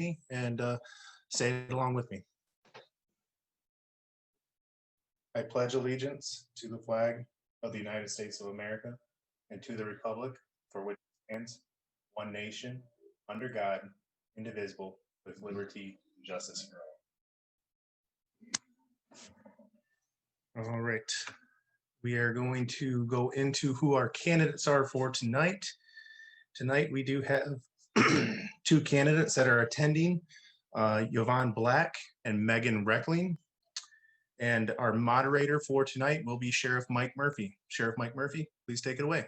me and say it along with me. I pledge allegiance to the flag of the United States of America and to the republic for which it stands, one nation, under God, indivisible, with liberty and justice for all. All right. We are going to go into who our candidates are for tonight. Tonight, we do have two candidates that are attending, G1N Black and Megan Reckling. And our moderator for tonight will be Sheriff Mike Murphy. Sheriff Mike Murphy, please take it away.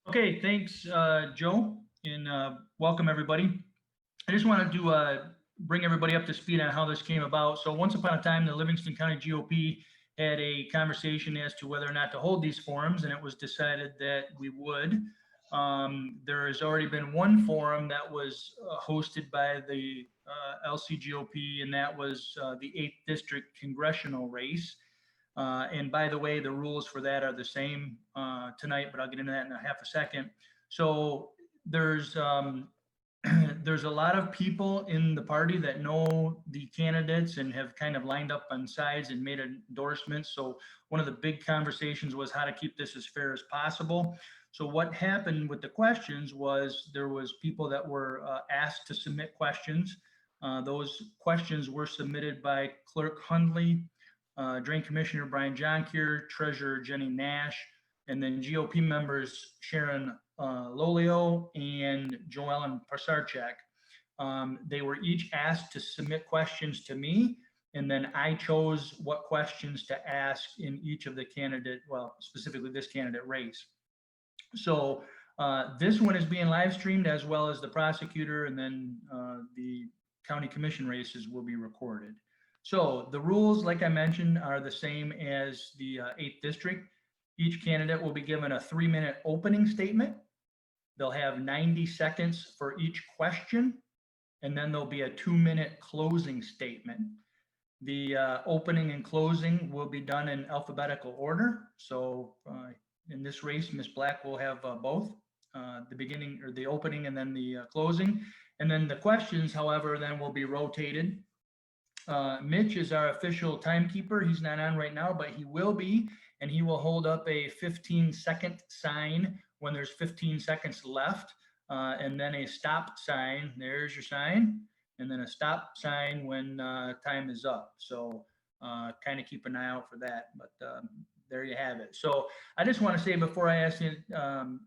Okay, thanks, Joe, and welcome everybody. I just wanted to bring everybody up to speed on how this came about. So once upon a time, the Livingston County GOP had a conversation as to whether or not to hold these forums, and it was decided that we would. There has already been one forum that was hosted by the LCGOP, and that was the 8th District Congressional race. And by the way, the rules for that are the same tonight, but I'll get into that in a half a second. So there's there's a lot of people in the party that know the candidates and have kind of lined up on sides and made endorsements. So one of the big conversations was how to keep this as fair as possible. So what happened with the questions was there was people that were asked to submit questions. Those questions were submitted by Clerk Hundley, Drain Commissioner Brian Johnkier, Treasurer Jenny Nash, and then GOP members Sharon Lolio and Joellen Parsarchak. They were each asked to submit questions to me, and then I chose what questions to ask in each of the candidate, well, specifically this candidate race. So this one is being live streamed, as well as the prosecutor, and then the county commission races will be recorded. So the rules, like I mentioned, are the same as the 8th district. Each candidate will be given a 3-minute opening statement. They'll have 90 seconds for each question, and then there'll be a 2-minute closing statement. The opening and closing will be done in alphabetical order. So in this race, Ms. Black will have both, the beginning or the opening and then the closing. And then the questions, however, then will be rotated. Mitch is our official timekeeper. He's not on right now, but he will be, and he will hold up a 15-second sign when there's 15 seconds left, and then a stop sign. There's your sign, and then a stop sign when time is up. So kind of keep an eye out for that, but there you have it. So I just want to say before I ask you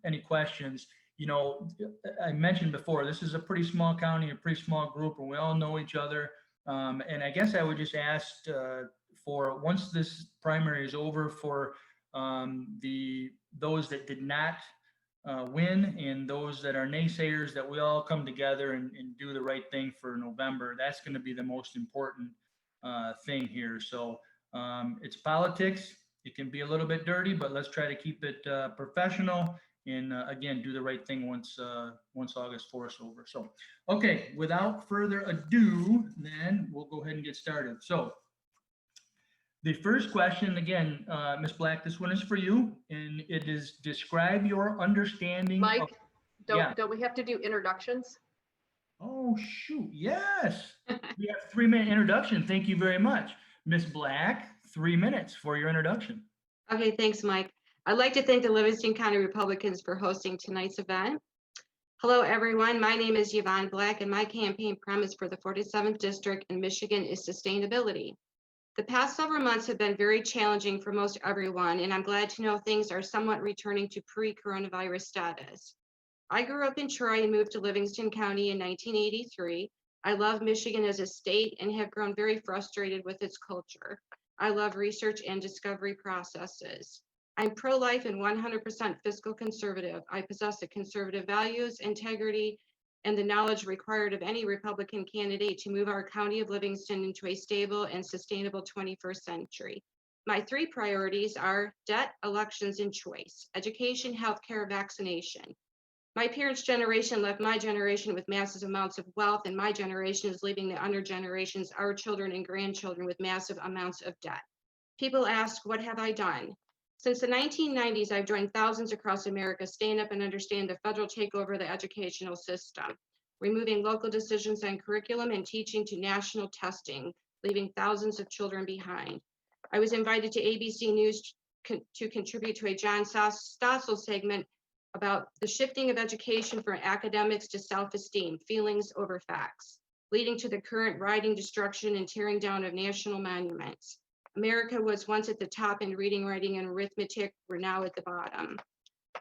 any questions, you know, I mentioned before, this is a pretty small county, a pretty small group, and we all know each other. And I guess I would just ask for, once this primary is over, for those that did not win and those that are naysayers, that we all come together and do the right thing for November. That's going to be the most important thing here. So it's politics. It can be a little bit dirty, but let's try to keep it professional. And again, do the right thing once August 4th is over. So, okay, without further ado, then we'll go ahead and get started. So, the first question, again, Ms. Black, this one is for you, and it is, describe your understanding. Mike, don't we have to do introductions? Oh, shoot, yes. We have 3-minute introduction. Thank you very much. Ms. Black, 3 minutes for your introduction. Okay, thanks, Mike. I'd like to thank the Livingston County Republicans for hosting tonight's event. Hello, everyone. My name is G1N Black, and my campaign premise for the 47th District in Michigan is sustainability. The past several months have been very challenging for most everyone, and I'm glad to know things are somewhat returning to pre-coronavirus status. I grew up in Troy and moved to Livingston County in 1983. I love Michigan as a state and have grown very frustrated with its culture. I love research and discovery processes. I'm pro-life and 100% fiscal conservative. I possess the conservative values, integrity, and the knowledge required of any Republican candidate to move our county of Livingston into a stable and sustainable 21st century. My 3 priorities are debt, elections, and choice: education, healthcare, vaccination. My parents' generation left my generation with massive amounts of wealth, and my generation is leaving the under generations, our children and grandchildren, with massive amounts of debt. People ask, what have I done? Since the 1990s, I've joined thousands across America stand up and understand the federal takeover of the educational system. removing local decisions on curriculum and teaching to national testing, leaving thousands of children behind. I was invited to ABC News to contribute to a John Stossel segment about the shifting of education from academics to self-esteem, feelings over facts, leading to the current rioting, destruction, and tearing down of national monuments. America was once at the top in reading, writing, and arithmetic. We're now at the bottom.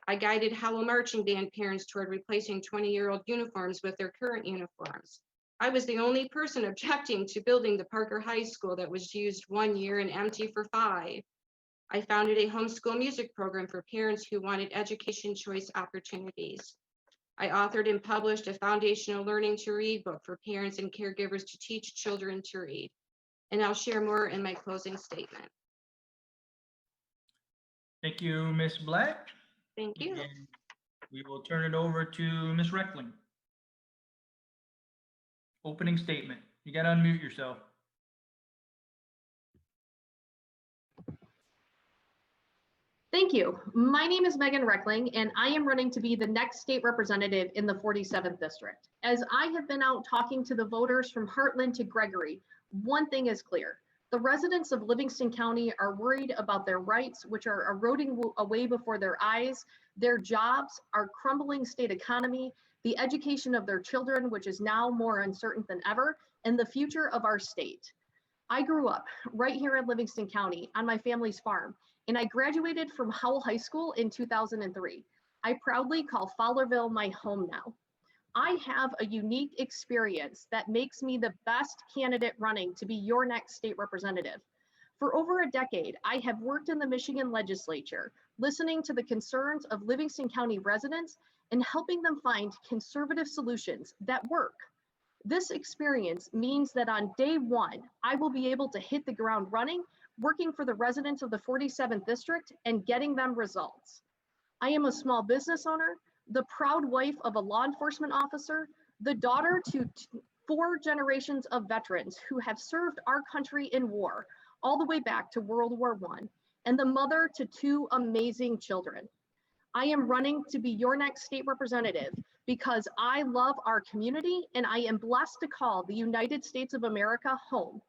I guided Hello Marching Band parents toward replacing 20-year-old uniforms with their current uniforms. I was the only person objecting to building the Parker High School that was used 1 year and empty for 5. I founded a homeschool music program for parents who wanted education choice opportunities. I authored and published a foundational learning to read book for parents and caregivers to teach children to read. And I'll share more in my closing statement. Thank you, Ms. Black. Thank you. And we will turn it over to Ms. Reckling. Opening statement. You got to unmute yourself. Thank you. My name is Megan Reckling, and I am running to be the next state representative in the 47th district. As I have been out talking to the voters from Heartland to Gregory, one thing is clear. The residents of Livingston County are worried about their rights, which are eroding away before their eyes, their jobs, our crumbling state economy, the education of their children, which is now more uncertain than ever, and the future of our state. I grew up right here in Livingston County on my family's farm, and I graduated from Howell High School in 2003. I proudly call Fowlerville my home now. I have a unique experience that makes me the best candidate running to be your next state representative. For over a decade, I have worked in the Michigan legislature, listening to the concerns of Livingston County residents and helping them find conservative solutions that work. This experience means that on day one, I will be able to hit the ground running, working for the residents of the 47th district and getting them results. I am a small business owner, the proud wife of a law enforcement officer, the daughter to 4 generations of veterans who have served our country in war, all the way back to World War I, and the mother to 2 amazing children. I am running to be your next state representative because I love our community and I am blessed to call the United States of America home.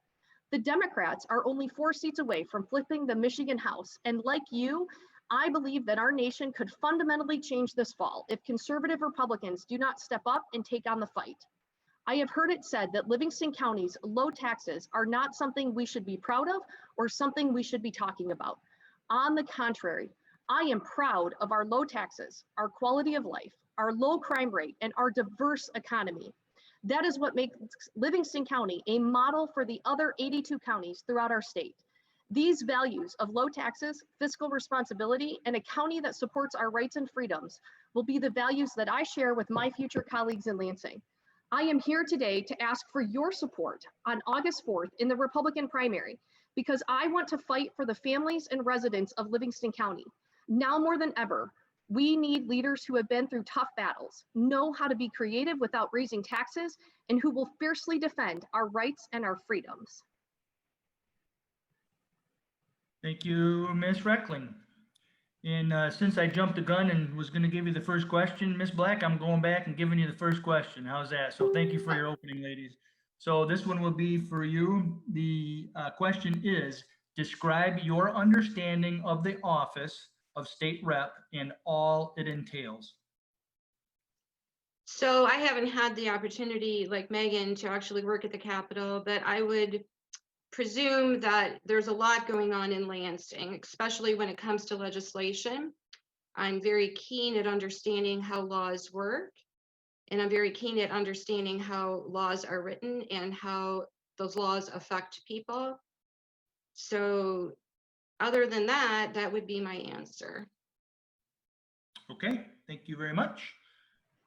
The Democrats are only 4 seats away from flipping the Michigan House, and like you, I believe that our nation could fundamentally change this fall if conservative Republicans do not step up and take on the fight. I have heard it said that Livingston County's low taxes are not something we should be proud of or something we should be talking about. On the contrary, I am proud of our low taxes, our quality of life, our low crime rate, and our diverse economy. That is what makes Livingston County a model for the other 82 counties throughout our state. These values of low taxes, fiscal responsibility, and a county that supports our rights and freedoms will be the values that I share with my future colleagues in Lansing. I am here today to ask for your support on August 4th in the Republican primary because I want to fight for the families and residents of Livingston County. Now more than ever, we need leaders who have been through tough battles, know how to be creative without raising taxes, and who will fiercely defend our rights and our freedoms. Thank you, Ms. Reckling. And since I jumped the gun and was going to give you the first question, Ms. Black, I'm going back and giving you the first question. How's that? So thank you for your opening, ladies. So this one will be for you. The question is, describe your understanding of the office of state rep and all it entails. So I haven't had the opportunity, like Megan, to actually work at the Capitol, but I would presume that there's a lot going on in Lansing, especially when it comes to legislation. I'm very keen at understanding how laws work, and I'm very keen at understanding how laws are written and how those laws affect people. So other than that, that would be my answer. Okay, thank you very much.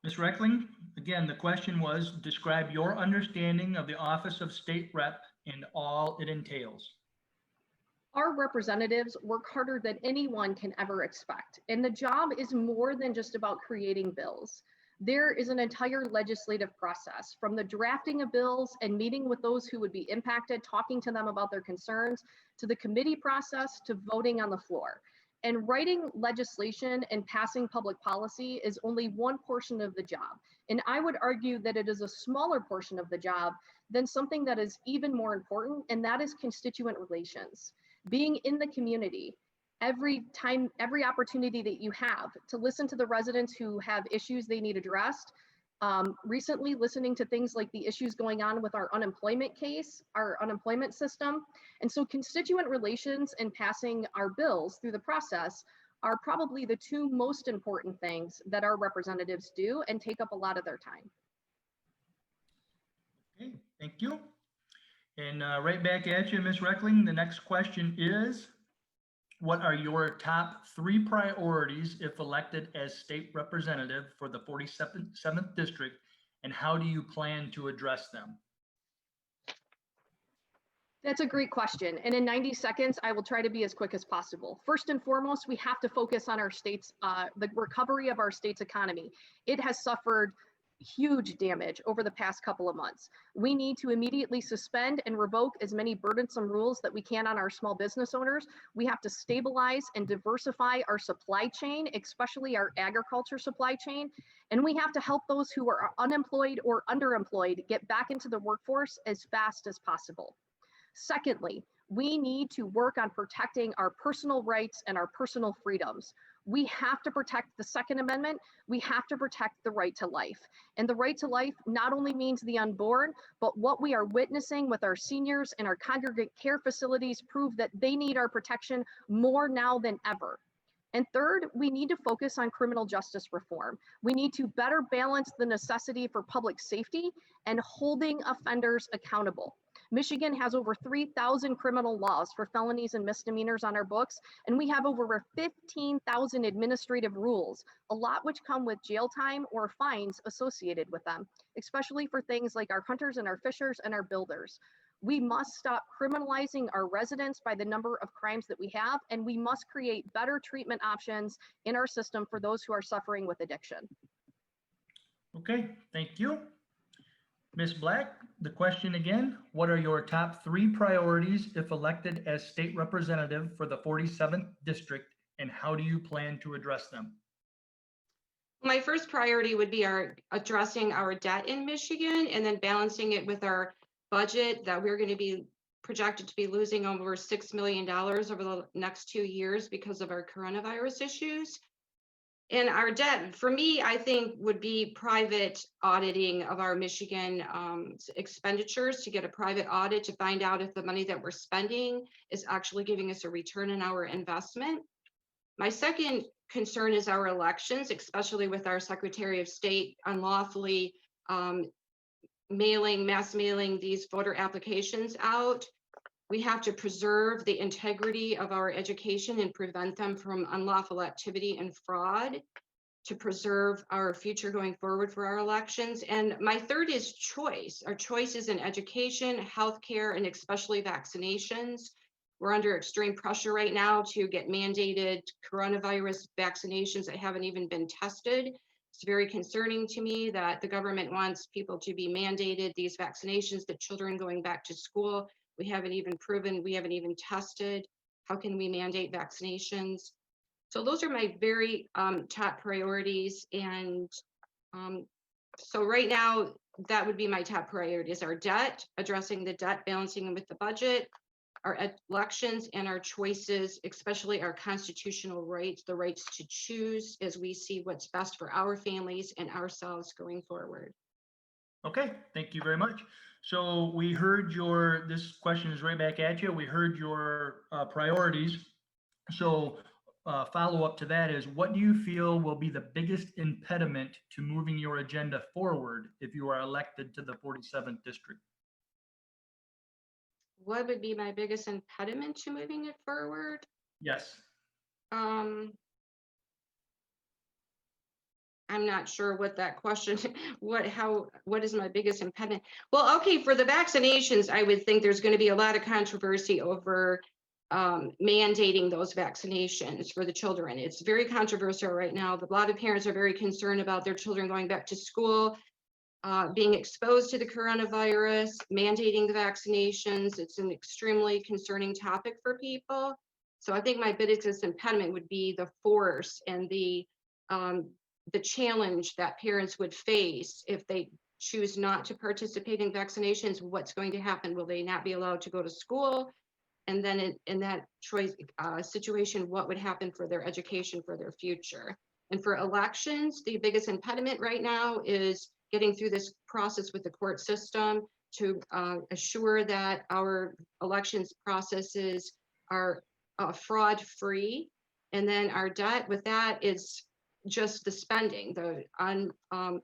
Ms. Reckling, again, the question was, describe your understanding of the office of state rep and all it entails. Our representatives work harder than anyone can ever expect, and the job is more than just about creating bills. There is an entire legislative process, from the drafting of bills and meeting with those who would be impacted, talking to them about their concerns, to the committee process, to voting on the floor. And writing legislation and passing public policy is only one portion of the job. And I would argue that it is a smaller portion of the job than something that is even more important, and that is constituent relations. Being in the community, every time, every opportunity that you have to listen to the residents who have issues they need addressed. Recently listening to things like the issues going on with our unemployment case, our unemployment system. And so constituent relations and passing our bills through the process are probably the two most important things that our representatives do and take up a lot of their time. Okay, thank you. And right back at you, Ms. Reckling. The next question is, what are your top 3 priorities if elected as state representative for the 47th district, and how do you plan to address them? That's a great question. And in 90 seconds, I will try to be as quick as possible. First and foremost, we have to focus on our state's, the recovery of our state's economy. It has suffered huge damage over the past couple of months. We need to immediately suspend and revoke as many burdensome rules that we can on our small business owners. We have to stabilize and diversify our supply chain, especially our agriculture supply chain. And we have to help those who are unemployed or underemployed get back into the workforce as fast as possible. Secondly, we need to work on protecting our personal rights and our personal freedoms. We have to protect the Second Amendment. We have to protect the right to life. And the right to life not only means the unborn, but what we are witnessing with our seniors and our congregate care facilities prove that they need our protection more now than ever. And third, we need to focus on criminal justice reform. We need to better balance the necessity for public safety and holding offenders accountable. Michigan has over 3,000 criminal laws for felonies and misdemeanors on our books, and we have over 15,000 administrative rules, a lot which come with jail time or fines associated with them, especially for things like our hunters and our fishers and our builders. We must stop criminalizing our residents by the number of crimes that we have, and we must create better treatment options in our system for those who are suffering with addiction. Okay, thank you. Ms. Black, the question again, what are your top 3 priorities if elected as state representative for the 47th district, and how do you plan to address them? My first priority would be addressing our debt in Michigan and then balancing it with our budget that we're going to be projected to be losing over $6 million over the next 2 years because of our coronavirus issues. And our debt, for me, I think would be private auditing of our Michigan expenditures, to get a private audit to find out if the money that we're spending is actually giving us a return on our investment. My second concern is our elections, especially with our Secretary of State unlawfully mass mailing these voter applications out. We have to preserve the integrity of our education and prevent them from unlawful activity and fraud, to preserve our future going forward for our elections. And my third is choice. Our choices in education, healthcare, and especially vaccinations. We're under extreme pressure right now to get mandated coronavirus vaccinations that haven't even been tested. It's very concerning to me that the government wants people to be mandated these vaccinations, that children going back to school, we haven't even proven, we haven't even tested. How can we mandate vaccinations? So those are my very top priorities. And so right now, that would be my top priorities: our debt, addressing the debt, balancing with the budget, our elections, and our choices, especially our constitutional rights, the rights to choose as we see what's best for our families and ourselves going forward. Okay, thank you very much. So we heard this question is right back at you. We heard your priorities. So follow up to that is, what do you feel will be the biggest impediment to moving your agenda forward if you are elected to the 47th district? What would be my biggest impediment to moving it forward? Yes. I'm not sure what that question, what is my biggest impediment? Well, okay, for the vaccinations, I would think there's going to be a lot of controversy over mandating those vaccinations for the children. It's very controversial right now. A lot of parents are very concerned about their children going back to school, being exposed to the coronavirus, mandating the vaccinations. It's an extremely concerning topic for people. So I think my biggest impediment would be the force and the the challenge that parents would face if they choose not to participate in vaccinations. What's going to happen? Will they not be allowed to go to school? And then in that choice situation, what would happen for their education, for their future? And for elections, the biggest impediment right now is getting through this process with the court system to assure that our elections processes are fraud-free. And then our debt with that is just the spending, the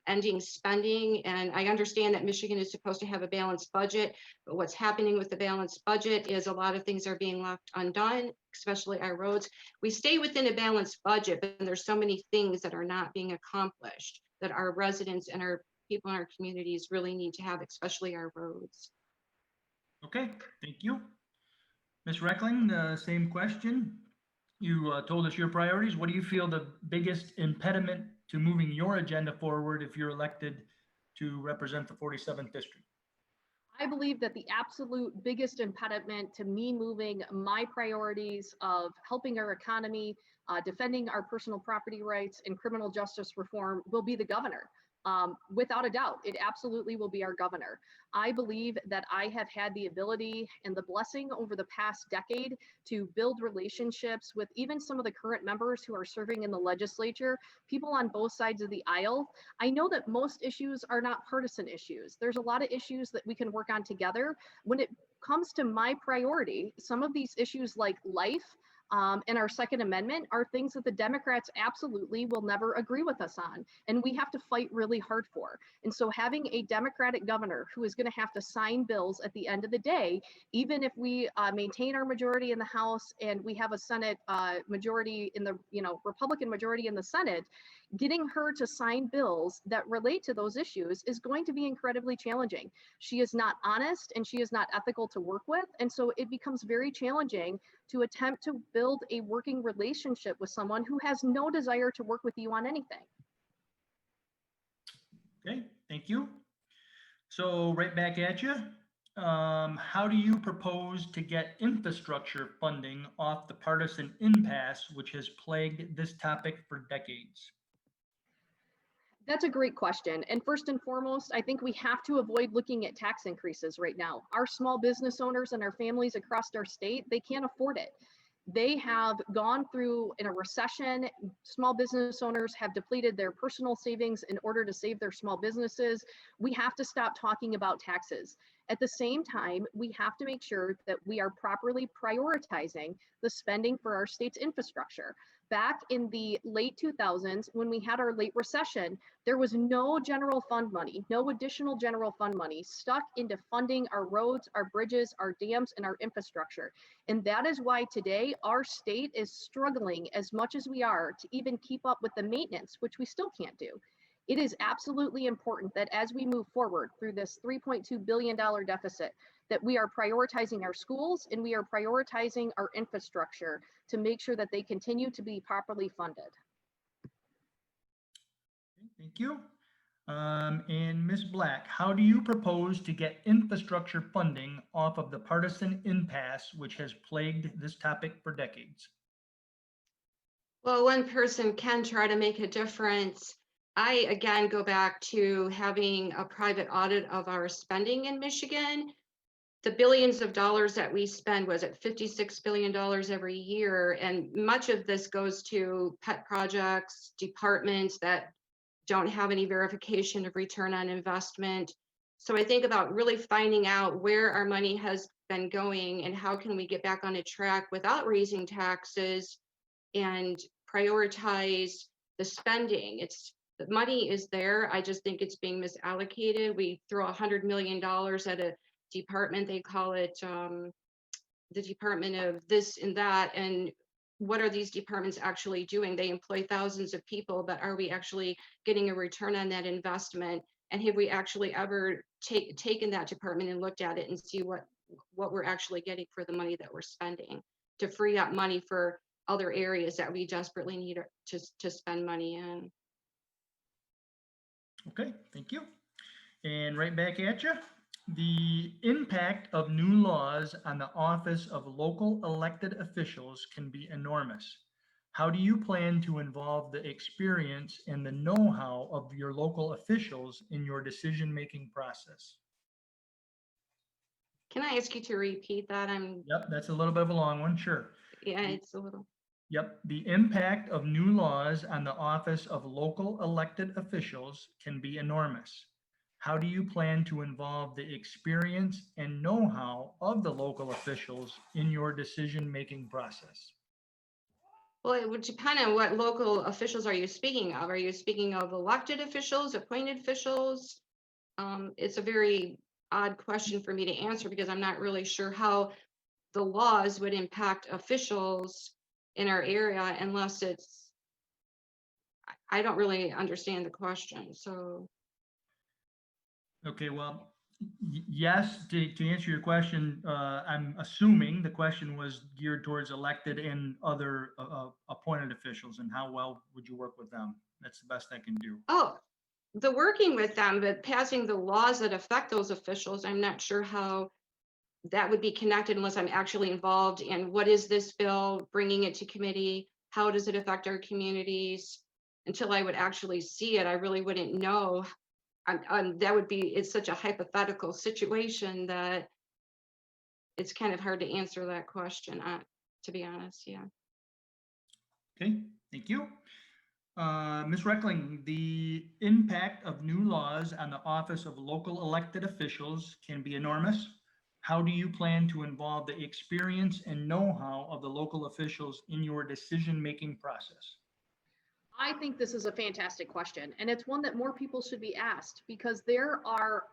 ending spending. And I understand that Michigan is supposed to have a balanced budget, but what's happening with the balanced budget is a lot of things are being left undone, especially our roads. We stay within a balanced budget, but there's so many things that are not being accomplished that our residents and our people in our communities really need to have, especially our roads. Okay, thank you. Ms. Reckling, the same question. You told us your priorities. What do you feel the biggest impediment to moving your agenda forward if you're elected to represent the 47th district? I believe that the absolute biggest impediment to me moving my priorities of helping our economy, defending our personal property rights, and criminal justice reform will be the governor. Without a doubt, it absolutely will be our governor. I believe that I have had the ability and the blessing over the past decade to build relationships with even some of the current members who are serving in the legislature, people on both sides of the aisle. I know that most issues are not partisan issues. There's a lot of issues that we can work on together. When it comes to my priority, some of these issues like life, and our Second Amendment are things that the Democrats absolutely will never agree with us on, and we have to fight really hard for. And so having a Democratic governor who is going to have to sign bills at the end of the day, even if we maintain our majority in the House and we have a Senate majority in the, Republican majority in the Senate, getting her to sign bills that relate to those issues is going to be incredibly challenging. She is not honest and she is not ethical to work with. And so it becomes very challenging to attempt to build a working relationship with someone who has no desire to work with you on anything. Okay, thank you. So right back at you. How do you propose to get infrastructure funding off the partisan impasse which has plagued this topic for decades? That's a great question. And first and foremost, I think we have to avoid looking at tax increases right now. Our small business owners and our families across our state, they can't afford it. They have gone through in a recession. Small business owners have depleted their personal savings in order to save their small businesses. We have to stop talking about taxes. At the same time, we have to make sure that we are properly prioritizing the spending for our state's infrastructure. Back in the late 2000s, when we had our late recession, there was no general fund money, no additional general fund money stuck into funding our roads, our bridges, our dams, and our infrastructure. And that is why today our state is struggling as much as we are to even keep up with the maintenance, which we still can't do. It is absolutely important that as we move forward through this $3.2 billion deficit, that we are prioritizing our schools and we are prioritizing our infrastructure to make sure that they continue to be properly funded. Thank you. And Ms. Black, how do you propose to get infrastructure funding off of the partisan impasse which has plagued this topic for decades? Well, one person can try to make a difference. I, again, go back to having a private audit of our spending in Michigan. The billions of dollars that we spend, was it $56 billion every year? And much of this goes to pet projects, departments that don't have any verification of return on investment. So I think about really finding out where our money has been going and how can we get back on a track without raising taxes and prioritize the spending. The money is there. I just think it's being misallocated. We throw $100 million at a department, they call it the Department of this and that, and what are these departments actually doing? They employ thousands of people, but are we actually getting a return on that investment? And have we actually ever taken that department and looked at it and see what we're actually getting for the money that we're spending to free up money for other areas that we desperately need to spend money in? Okay, thank you. And right back at you. The impact of new laws on the office of local elected officials can be enormous. How do you plan to involve the experience and the know-how of your local officials in your decision-making process? Can I ask you to repeat that? Yep, that's a little bit of a long one, sure. Yeah, it's a little, Yep, the impact of new laws on the office of local elected officials can be enormous. How do you plan to involve the experience and know-how of the local officials in your decision-making process? well, it would depend on what local officials are you speaking of? Are you speaking of elected officials, appointed officials? It's a very odd question for me to answer because I'm not really sure how the laws would impact officials in our area unless I don't really understand the question, so. Okay, well, yes, to answer your question, I'm assuming the question was geared towards elected and other appointed officials, and how well would you work with them? That's the best I can do. Oh, the working with them, but passing the laws that affect those officials, I'm not sure how that would be connected unless I'm actually involved in what is this bill, bringing it to committee, how does it affect our communities? Until I would actually see it, I really wouldn't know. That would be, it's such a hypothetical situation that it's kind of hard to answer that question, to be honest, yeah. Okay, thank you. Ms. Reckling, the impact of new laws on the office of local elected officials can be enormous. How do you plan to involve the experience and know-how of the local officials in your decision-making process? I think this is a fantastic question, and it's one that more people should be asked because there are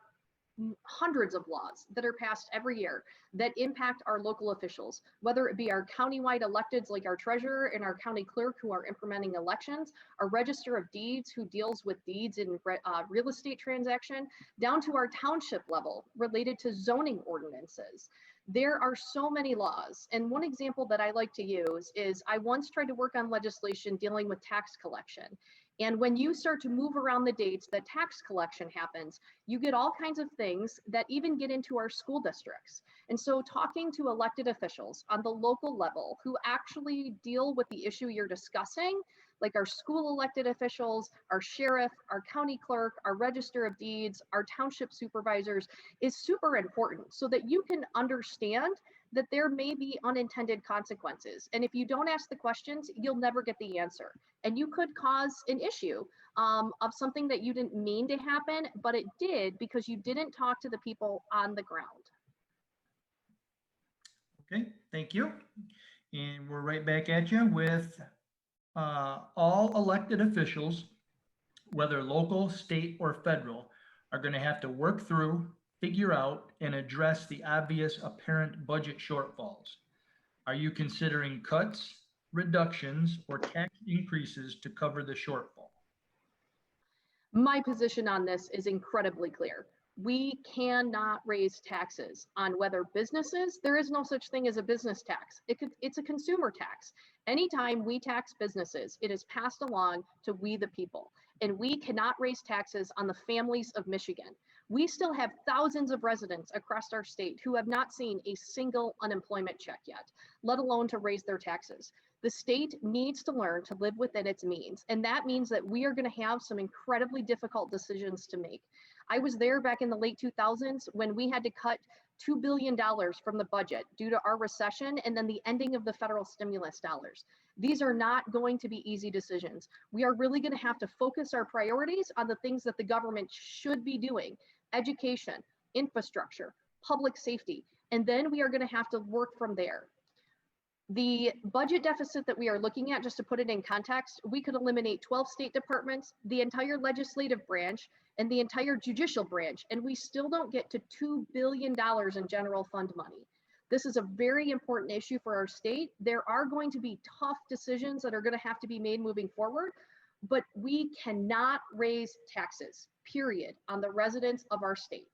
hundreds of laws that are passed every year that impact our local officials, whether it be our countywide electeds like our treasurer and our county clerk who are implementing elections, our register of deeds who deals with deeds in real estate transaction, down to our township level related to zoning ordinances. There are so many laws. And one example that I like to use is I once tried to work on legislation dealing with tax collection. And when you start to move around the dates that tax collection happens, you get all kinds of things that even get into our school districts. And so talking to elected officials on the local level who actually deal with the issue you're discussing, like our school elected officials, our sheriff, our county clerk, our register of deeds, our township supervisors, is super important so that you can understand that there may be unintended consequences. And if you don't ask the questions, you'll never get the answer. And you could cause an issue of something that you didn't mean to happen, but it did because you didn't talk to the people on the ground. Okay, thank you. And we're right back at you with all elected officials, whether local, state, or federal, are going to have to work through, figure out, and address the obvious apparent budget shortfalls. Are you considering cuts, reductions, or tax increases to cover the shortfall? My position on this is incredibly clear. We cannot raise taxes on whether businesses, there is no such thing as a business tax. It's a consumer tax. Anytime we tax businesses, it is passed along to we the people. And we cannot raise taxes on the families of Michigan. We still have thousands of residents across our state who have not seen a single unemployment check yet, let alone to raise their taxes. The state needs to learn to live within its means. And that means that we are going to have some incredibly difficult decisions to make. I was there back in the late 2000s when we had to cut $2 billion from the budget due to our recession and then the ending of the federal stimulus dollars. These are not going to be easy decisions. We are really going to have to focus our priorities on the things that the government should be doing: education, infrastructure, public safety, and then we are going to have to work from there. The budget deficit that we are looking at, just to put it in context, we could eliminate 12 state departments, the entire legislative branch, and the entire judicial branch, and we still don't get to $2 billion in general fund money. This is a very important issue for our state. There are going to be tough decisions that are going to have to be made moving forward, but we cannot raise taxes, period, on the residents of our state.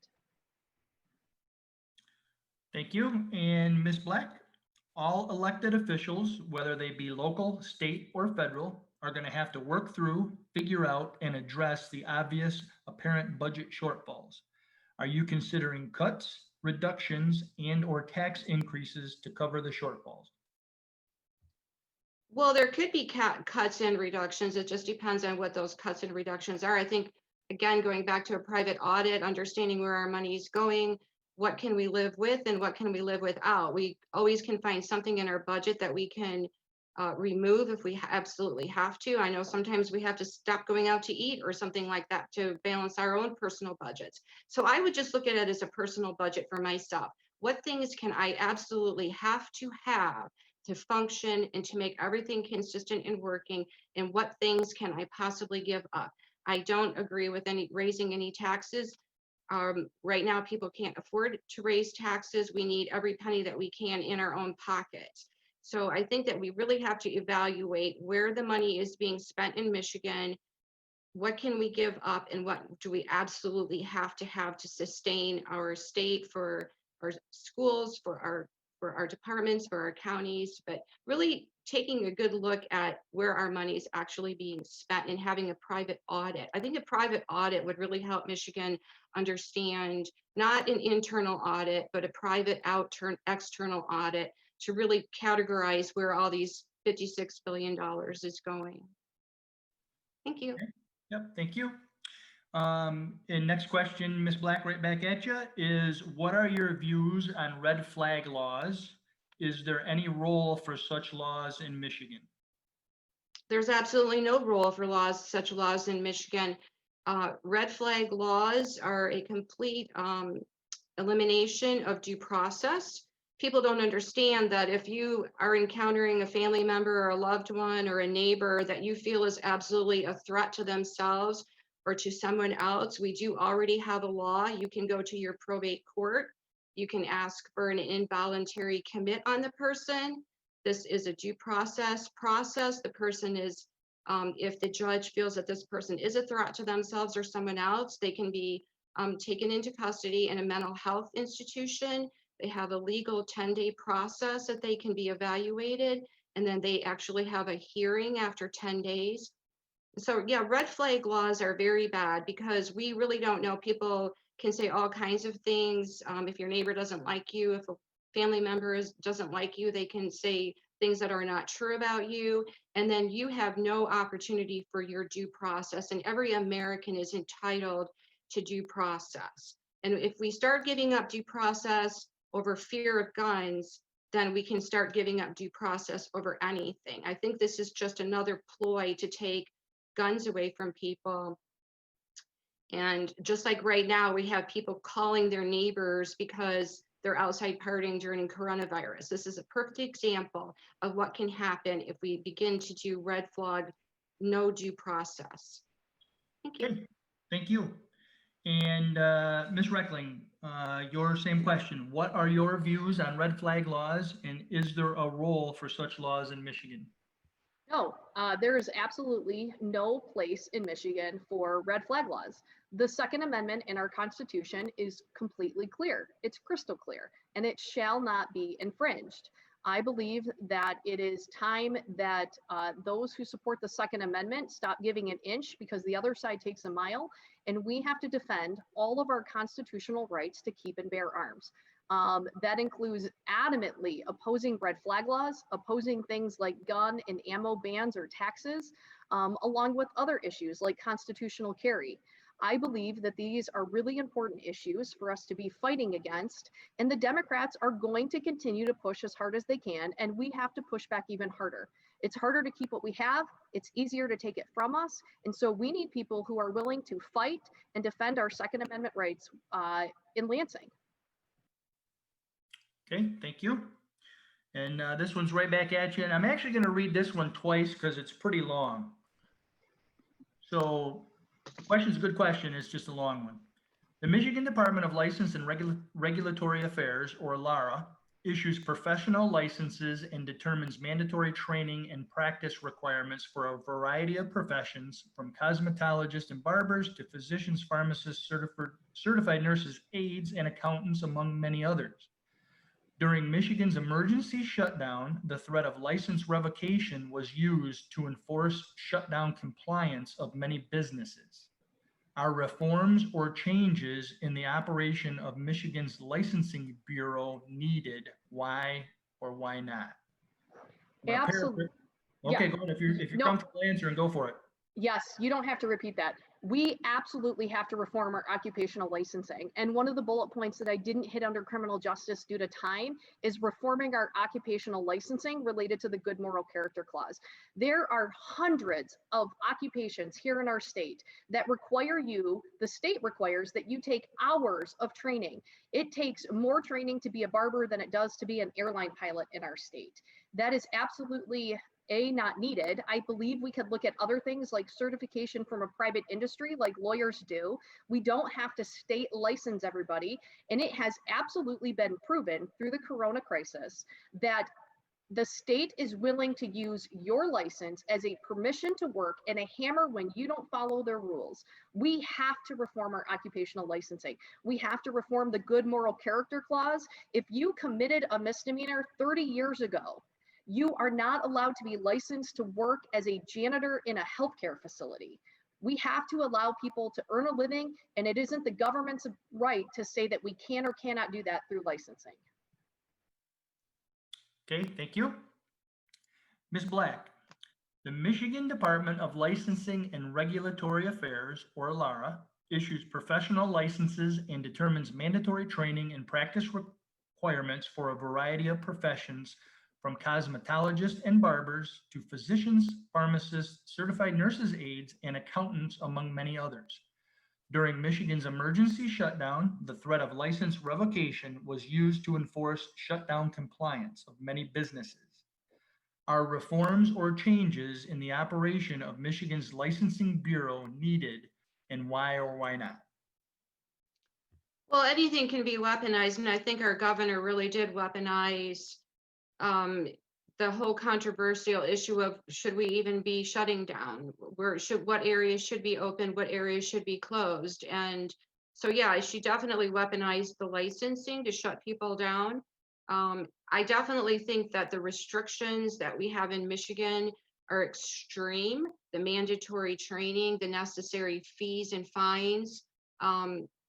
Thank you. And Ms. Black, all elected officials, whether they be local, state, or federal, are going to have to work through, figure out, and address the obvious apparent budget shortfalls. Are you considering cuts, reductions, and/or tax increases to cover the shortfalls? Well, there could be cuts and reductions. It just depends on what those cuts and reductions are. I think, again, going back to a private audit, understanding where our money is going, what can we live with and what can we live without? We always can find something in our budget that we can remove if we absolutely have to. I know sometimes we have to stop going out to eat or something like that to balance our own personal budgets. So I would just look at it as a personal budget for myself. What things can I absolutely have to function and to make everything consistent and working, and what things can I possibly give up? I don't agree with raising any taxes. Right now, people can't afford to raise taxes. We need every penny that we can in our own pockets. So I think that we really have to evaluate where the money is being spent in Michigan. What can we give up and what do we absolutely have to sustain our state, for our schools, for our departments, for our counties, but really taking a good look at where our money is actually being spent and having a private audit. I think a private audit would really help Michigan understand, not an internal audit, but a private external audit to really categorize where all these $56 billion is going. Thank you. Yep, thank you. And next question, Ms. Black, right back at you, is what are your views on red flag laws? Is there any role for such laws in Michigan? There's absolutely no role for such laws in Michigan. Red flag laws are a complete elimination of due process. People don't understand that if you are encountering a family member or a loved one or a neighbor that you feel is absolutely a threat to themselves or to someone else, we do already have a law. You can go to your probate court. You can ask for an involuntary commit on the person. This is a due process. The person is, if the judge feels that this person is a threat to themselves or someone else, they can be taken into custody in a mental health institution. They have a legal 10-day process that they can be evaluated, and then they actually have a hearing after 10 days. So yeah, red flag laws are very bad because we really don't know. People can say all kinds of things. If your neighbor doesn't like you, if a family member doesn't like you, they can say things that are not true about you. And then you have no opportunity for your due process. And every American is entitled to due process. And if we start giving up due process over fear of guns, then we can start giving up due process over anything. I think this is just another ploy to take guns away from people. And just like right now, we have people calling their neighbors because they're outside partying during coronavirus. This is a perfect example of what can happen if we begin to do red flag, no due process. Thank you. Okay, thank you. And Ms. Reckling, your same question. What are your views on red flag laws, and is there a role for such laws in Michigan? No, there is absolutely no place in Michigan for red flag laws. The Second Amendment in our Constitution is completely clear. It's crystal clear, and it shall not be infringed. I believe that it is time that those who support the Second Amendment stop giving an inch because the other side takes a mile, and we have to defend all of our constitutional rights to keep and bear arms. That includes adamantly opposing red flag laws, opposing things like gun and ammo bans or taxes, along with other issues like constitutional carry. I believe that these are really important issues for us to be fighting against, and the Democrats are going to continue to push as hard as they can, and we have to push back even harder. It's harder to keep what we have, it's easier to take it from us, and so we need people who are willing to fight and defend our Second Amendment rights in Lansing. Okay, thank you. And this one's right back at you. And I'm actually going to read this one twice because it's pretty long. So the question's a good question. It's just a long one. The Michigan Department of License and Regulatory Affairs, or LARA, issues professional licenses and determines mandatory training and practice requirements for a variety of professions, from cosmetologists and barbers to physicians, pharmacists, certified nurses, aides, and accountants, among many others. During Michigan's emergency shutdown, the threat of license revocation was used to enforce shutdown compliance of many businesses. Are reforms or changes in the operation of Michigan's licensing bureau needed? Why or why not? Absolutely. Okay, go ahead. If you're No. comfortable answering, go for it. Yes, you don't have to repeat that. We absolutely have to reform our occupational licensing. And one of the bullet points that I didn't hit under criminal justice due to time is reforming our occupational licensing related to the good moral character clause. There are hundreds of occupations here in our state that require you, the state requires that you take hours of training. It takes more training to be a barber than it does to be an airline pilot in our state. That is absolutely not needed. I believe we could look at other things like certification from a private industry like lawyers do. We don't have to state license everybody. And it has absolutely been proven through the corona crisis that the state is willing to use your license as a permission to work and a hammer when you don't follow their rules. We have to reform our occupational licensing. We have to reform the good moral character clause. If you committed a misdemeanor 30 years ago, you are not allowed to be licensed to work as a janitor in a healthcare facility. We have to allow people to earn a living, and it isn't the government's right to say that we can or cannot do that through licensing. Okay, thank you. Ms. Black, the Michigan Department of Licensing and Regulatory Affairs, or LARA, issues professional licenses and determines mandatory training and practice requirements for a variety of professions, from cosmetologists and barbers to physicians, pharmacists, certified nurses' aides, and accountants, among many others. During Michigan's emergency shutdown, the threat of license revocation was used to enforce shutdown compliance of many businesses. Are reforms or changes in the operation of Michigan's licensing bureau needed, and why or why not? Well, anything can be weaponized, and I think our governor really did weaponize the whole controversial issue of should we even be shutting down? What areas should be open, what areas should be closed? And so, yeah, she definitely weaponized the licensing to shut people down. I definitely think that the restrictions that we have in Michigan are extreme. The mandatory training, the necessary fees and fines.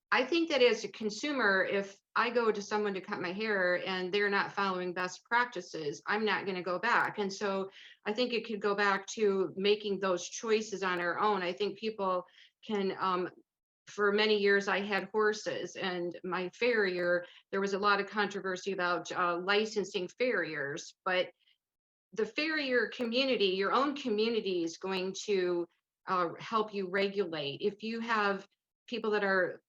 I think that as a consumer, if I go to someone to cut my hair and they're not following best practices, I'm not going to go back. And so I think it could go back to making those choices on our own. I think people can, for many years, I had horses, and my farrier, there was a lot of controversy about licensing farriers, but the farrier community, your own community, is going to help you regulate. If you have people that are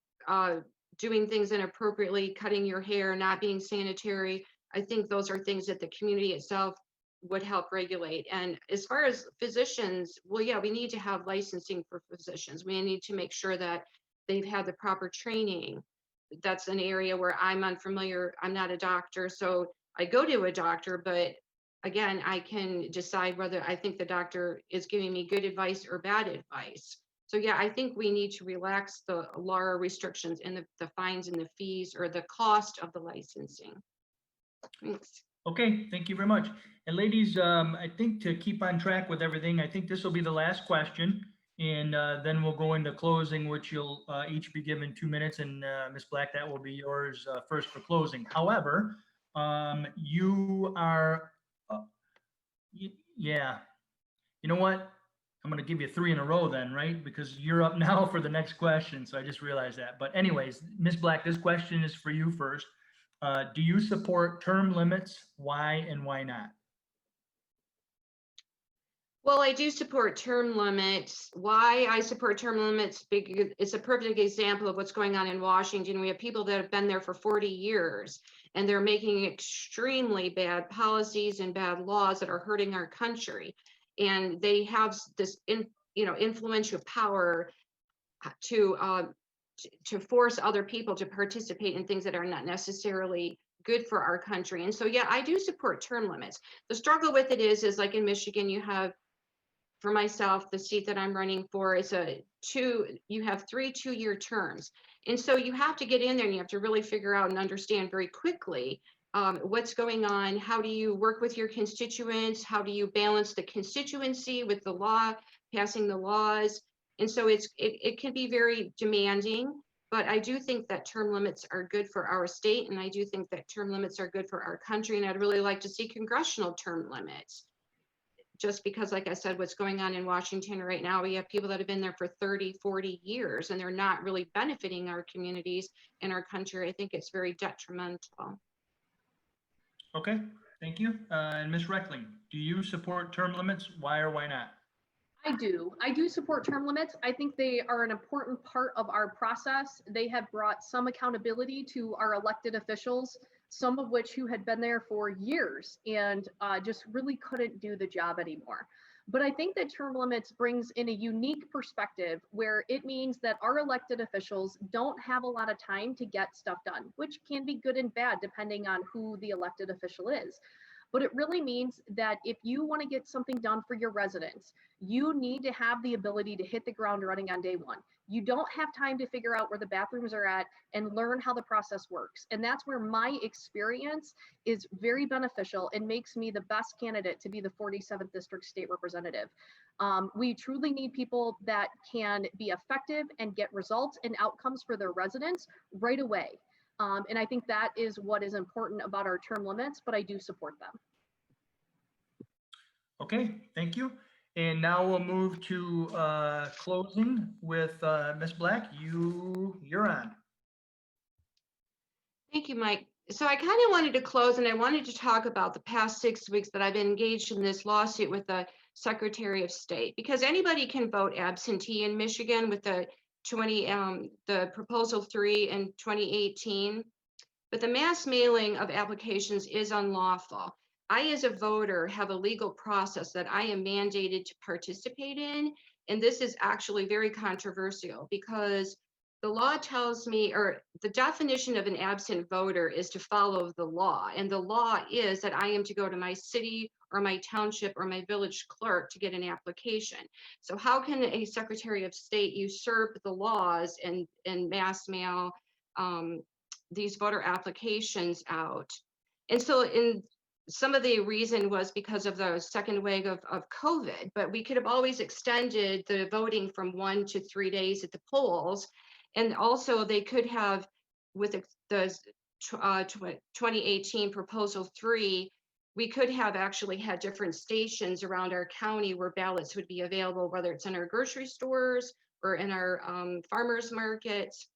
doing things inappropriately, cutting your hair, not being sanitary, I think those are things that the community itself would help regulate. And as far as physicians, well, yeah, we need to have licensing for physicians. We need to make sure that they've had the proper training. That's an area where I'm unfamiliar. I'm not a doctor, so I go to a doctor, but again, I can decide whether I think the doctor is giving me good advice or bad advice. So yeah, I think we need to relax the LARA restrictions and the fines and the fees, or the cost of the licensing. Thanks. Okay, thank you very much. And ladies, I think to keep on track with everything, I think this will be the last question. And then we'll go into closing, which you'll each be given 2 minutes. And Ms. Black, that will be yours first for closing. However, you are, yeah, you know what? I'm going to give you 3 in a row then, right? Because you're up now for the next question. So I just realized that. But anyways, Ms. Black, this question is for you first. Do you support term limits? Why and why not? Well, I do support term limits. Why I support term limits, because it's a perfect example of what's going on in Washington. We have people that have been there for 40 years, and they're making extremely bad policies and bad laws that are hurting our country. And they have this, influential power to force other people to participate in things that are not necessarily good for our country. And so, yeah, I do support term limits. The struggle with it is like in Michigan, you have, for myself, the seat that I'm running for is you have 3 2-year terms. And so you have to get in there and you have to really figure out and understand very quickly what's going on. How do you work with your constituents? How do you balance the constituency with the law, passing the laws? And so it can be very demanding, but I do think that term limits are good for our state. And I do think that term limits are good for our country. And I'd really like to see congressional term limits. just because, like I said, what's going on in Washington right now, we have people that have been there for 30, 40 years, and they're not really benefiting our communities and our country. I think it's very detrimental. Okay, thank you. And Ms. Reckling, do you support term limits? Why or why not? I do. I do support term limits. I think they are an important part of our process. They have brought some accountability to our elected officials, some of which who had been there for years and just really couldn't do the job anymore. But I think that term limits brings in a unique perspective where it means that our elected officials don't have a lot of time to get stuff done, which can be good and bad depending on who the elected official is. But it really means that if you want to get something done for your residents, you need to have the ability to hit the ground running on day one. You don't have time to figure out where the bathrooms are at and learn how the process works. And that's where my experience is very beneficial and makes me the best candidate to be the 47th District State Representative. We truly need people that can be effective and get results and outcomes for their residents right away. And I think that is what is important about our term limits, but I do support them. Okay, thank you. And now we'll move to closing with Ms. Black. You're on. Thank you, Mike. So I kind of wanted to close, and I wanted to talk about the past 6 weeks that I've been engaged in this lawsuit with the Secretary of State, because anybody can vote absentee in Michigan with the proposal 3 in 2018, but the mass mailing of applications is unlawful. I, as a voter, have a legal process that I am mandated to participate in, and this is actually very controversial because the law tells me, or the definition of an absent voter is to follow the law, and the law is that I am to go to my city or my township or my village clerk to get an application. So how can a Secretary of State usurp the laws and mass mail these voter applications out? And so in some of the reason was because of the second wave of COVID, but we could have always extended the voting from 1 to 3 days at the polls. And also they could have, with the 2018 proposal 3, we could have actually had different stations around our county where ballots would be available, whether it's in our grocery stores or in our farmers markets.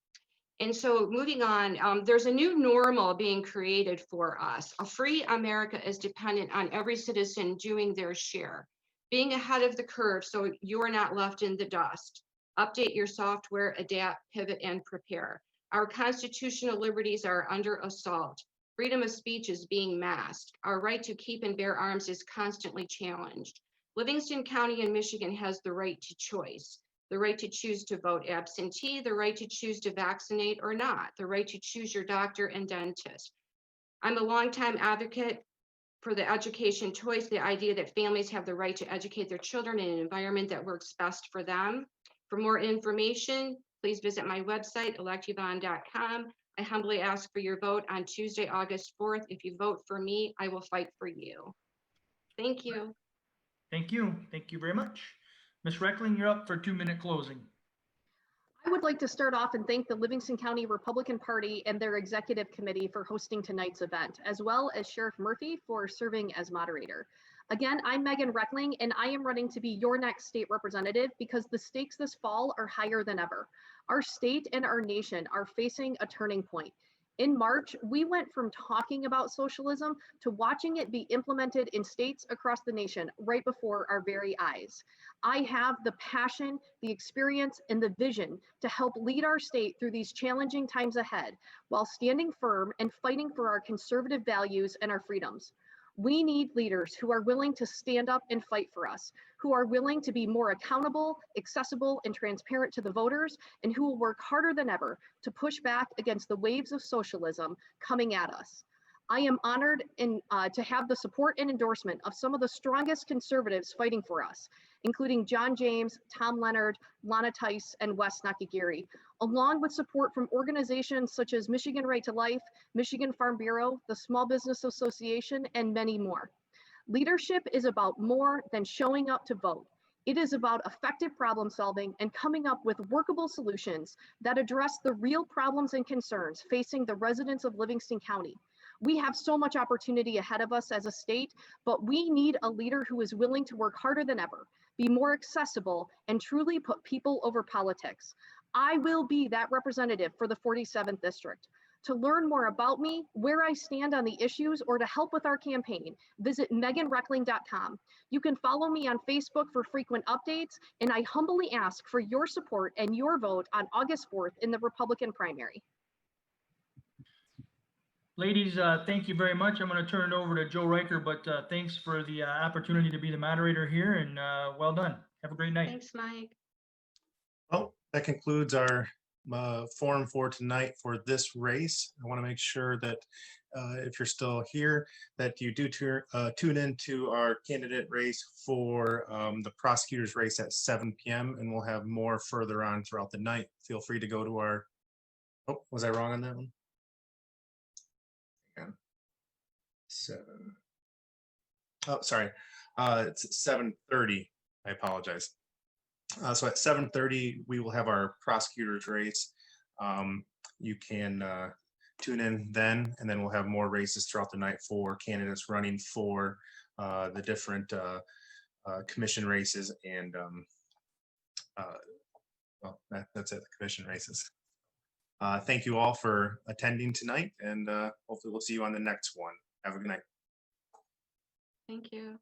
And so moving on, there's a new normal being created for us. A free America is dependent on every citizen doing their share, being ahead of the curve so you're not left in the dust. Update your software, adapt, pivot, and prepare. Our constitutional liberties are under assault. Freedom of speech is being masked. Our right to keep and bear arms is constantly challenged. Livingston County in Michigan has the right to choice. The right to choose to vote absentee, the right to choose to vaccinate or not, the right to choose your doctor and dentist. I'm a longtime advocate for the education choice, the idea that families have the right to educate their children in an environment that works best for them. For more information, please visit my website, electyvonne.com. I humbly ask for your vote on Tuesday, August 4th. If you vote for me, I will fight for you. Thank you. Thank you. Thank you very much. Ms. Reckling, you're up for 2-minute closing. I would like to start off and thank the Livingston County Republican Party and their executive committee for hosting tonight's event, as well as Sheriff Murphy for serving as moderator. Again, I'm Megan Reckling, and I am running to be your next state representative because the stakes this fall are higher than ever. Our state and our nation are facing a turning point. In March, we went from talking about socialism to watching it be implemented in states across the nation right before our very eyes. I have the passion, the experience, and the vision to help lead our state through these challenging times ahead while standing firm and fighting for our conservative values and our freedoms. We need leaders who are willing to stand up and fight for us, who are willing to be more accountable, accessible, and transparent to the voters, and who will work harder than ever to push back against the waves of socialism coming at us. I am honored to have the support and endorsement of some of the strongest conservatives fighting for us, including John James, Tom Leonard, Lana Tice, and Wes Nakagiri, along with support from organizations such as Michigan Right to Life, Michigan Farm Bureau, the Small Business Association, and many more. Leadership is about more than showing up to vote. It is about effective problem solving and coming up with workable solutions that address the real problems and concerns facing the residents of Livingston County. We have so much opportunity ahead of us as a state, but we need a leader who is willing to work harder than ever, be more accessible, and truly put people over politics. I will be that representative for the 47th District. To learn more about me, where I stand on the issues, or to help with our campaign, visit meganreckling.com. You can follow me on Facebook for frequent updates, and I humbly ask for your support and your vote on August 4th in the Republican primary. Ladies, thank you very much. I'm going to turn it over to Joe Riker, but thanks for the opportunity to be the moderator here, and well done. Have a great night. Thanks, Mike. Well, that concludes our forum for tonight for this race. I want to make sure that if you're still here, that you do tune into our candidate race for the prosecutor's race at 7 p.m. and we'll have more further on throughout the night. Feel free to go to our, oh, was I wrong on that one? Yeah. 7. Oh, sorry. It's 7:30. I apologize. So at 7:30, we will have our prosecutor's race. You can tune in then, and then we'll have more races throughout the night for candidates running for the different commission races. And well, that's it, the commission races. Thank you all for attending tonight, and hopefully we'll see you on the next one. Have a good night. Thank you.